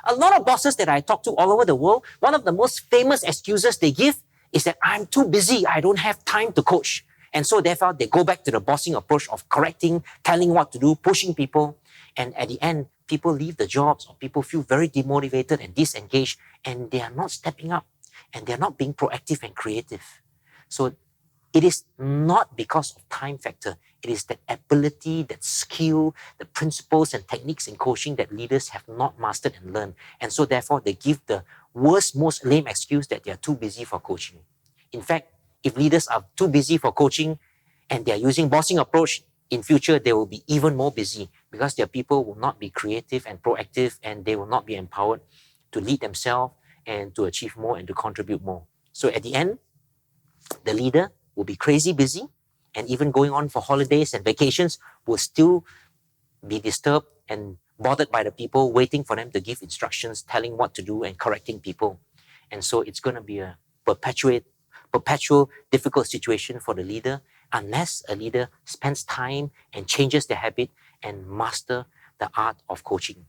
A lot of bosses that I talk to all over the world, one of the most famous excuses they give is that I'm too busy, I don't have time to coach. And so therefore, they go back to the bossing approach of correcting, telling what to do, pushing people. And at the end, people leave the jobs or people feel very demotivated and disengaged, and they are not stepping up and they're not being proactive and creative. So it is not because of time factor. It is that ability, that skill, the principles and techniques in coaching that leaders have not mastered and learned. And so therefore, they give the worst, most lame excuse that they are too busy for coaching. In fact, if leaders are too busy for coaching and they are using bossing approach, in future, they will be even more busy because their people will not be creative and proactive, and they will not be empowered to lead themselves and to achieve more and to contribute more. So at the end, the leader will be crazy busy, and even going on for holidays and vacations will still be disturbed and bothered by the people waiting for them to give instructions, telling what to do and correcting people. And so it's going to be a perpetual difficult situation for the leader unless a leader spends time and changes their habit and master the art of coaching.